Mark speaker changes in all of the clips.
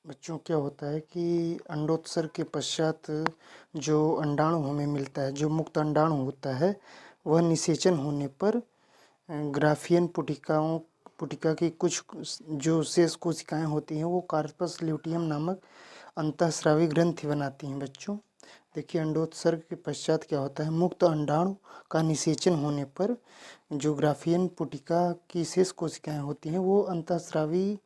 Speaker 1: बच्चों क्या होता है कि अंडोत्सर्ग के पश्चात जो अंडाणु हमें मिलता है, जो मुक्त अंडाणु होता है, वह निषेचन होने पर ग्राफियन पुटिका की कुछ जो शेष कोशिकाएं होती हैं वो कार्पस ल्यूटियम नामक अंतःस्रावी ग्रंथि बनाती हैं। बच्चों देखिए, अंडोत्सर्ग के पश्चात क्या होता है, मुक्त अंडाणु का निषेचन होने पर जो ग्राफियन पुटिका की शेष कोशिकाएं होती हैं वो अंतःस्रावी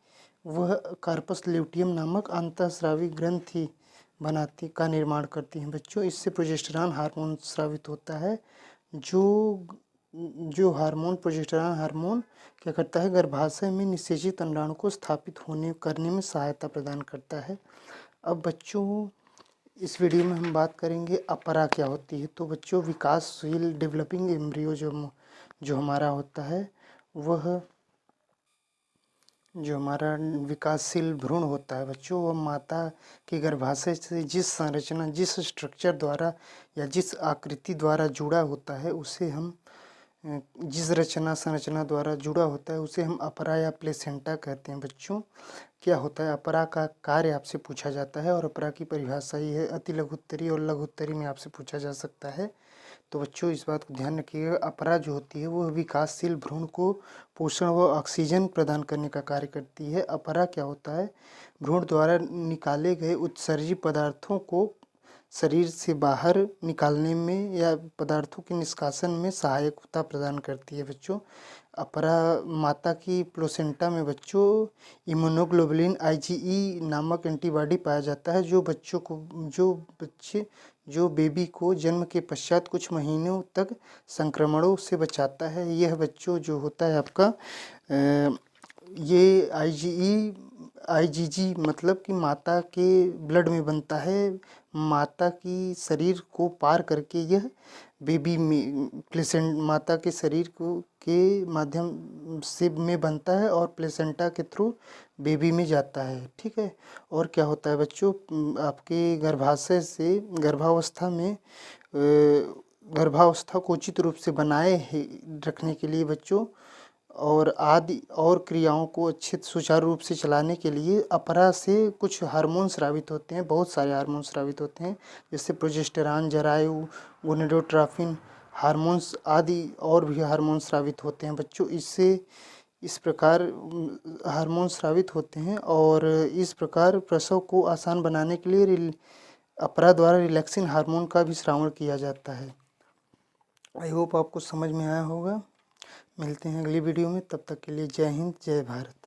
Speaker 1: वह कार्पस ल्यूटियम नामक अंतःस्रावी ग्रंथि बनाती का निर्माण करती हैं। बच्चों इससे प्रोजेस्टेरॉन हार्मोन स्रावित होता है। जो जो हार्मोन प्रोजेस्टेरॉन हार्मोन क्या करता है, गर्भाशय में निषेचित अंडाणु को स्थापित होने करने में सहायता प्रदान करता है। अब बच्चों इस वीडियो में हम बात करेंगे अपरा क्या होती है। तो बच्चों विकासशील डेवलपिंग एम्ब्रियो जो हमारा होता है, वह जो हमारा विकासशील भ्रूण होता है बच्चों, वह माता के गर्भाशय से जिस स्ट्रक्चर द्वारा या जिस आकृति द्वारा जुड़ा होता है उसे हम जिस संरचना द्वारा जुड़ा होता है उसे हम अपरा या प्लेसेंटा कहते हैं। बच्चों क्या होता है, अपरा का कार्य आपसे पूछा जाता है और अपरा की परिभाषा ही है, अति लघुत्तरी और लघुत्तरी में आपसे पूछा जा सकता है। तो बच्चों इस बात को ध्यान रखिएगा, अपरा जो होती है वह विकासशील भ्रूण को पोषण व ऑक्सीजन प्रदान करने का कार्य करती है। अपरा क्या होता है, भ्रूण द्वारा निकाले गए उत्सर्जी पदार्थों को शरीर से बाहर निकालने में या पदार्थों के निष्कासन में सहायकता प्रदान करती है। बच्चों अपरा माता की प्लोसेंटा में बच्चों इम्यूनोग्लोबुलिन IgE नामक एंटीबॉडी पाया जाता है, जो बेबी को जन्म के पश्चात कुछ महीनों तक संक्रमणों से बचाता है। यह बच्चों जो होता है आपका ये IgG मतलब कि माता के ब्लड में बनता है, माता की शरीर को पार करके यह बेबी में माता के शरीर को के माध्यम से में बनता है और प्लेसेंटा के थ्रू बेबी में जाता है। ठीक है। और क्या होता है बच्चों, आपके गर्भाशय से गर्भावस्था को उचित रूप से बनाए रखने के लिए बच्चों और आदि और क्रियाओं को अच्छे सुचारू रूप से चलाने के लिए अपरा से कुछ हार्मोन स्रावित होते हैं, बहुत सारे हार्मोन स्रावित होते हैं, जैसे प्रोजेस्टेरॉन, जरायु, गोनेडोट्रोपिन हार्मोन्स आदि और भी हार्मोन स्रावित होते हैं। बच्चों इससे इस प्रकार हार्मोन स्रावित होते हैं और इस प्रकार प्रसव को आसान बनाने के लिए अपरा द्वारा रिलैक्सिन हार्मोन का भी श्रावण किया जाता है। आई होप आपको समझ में आया होगा। मिलते हैं अगली वीडियो में, तब तक के लिए जय हिंद, जय भारत।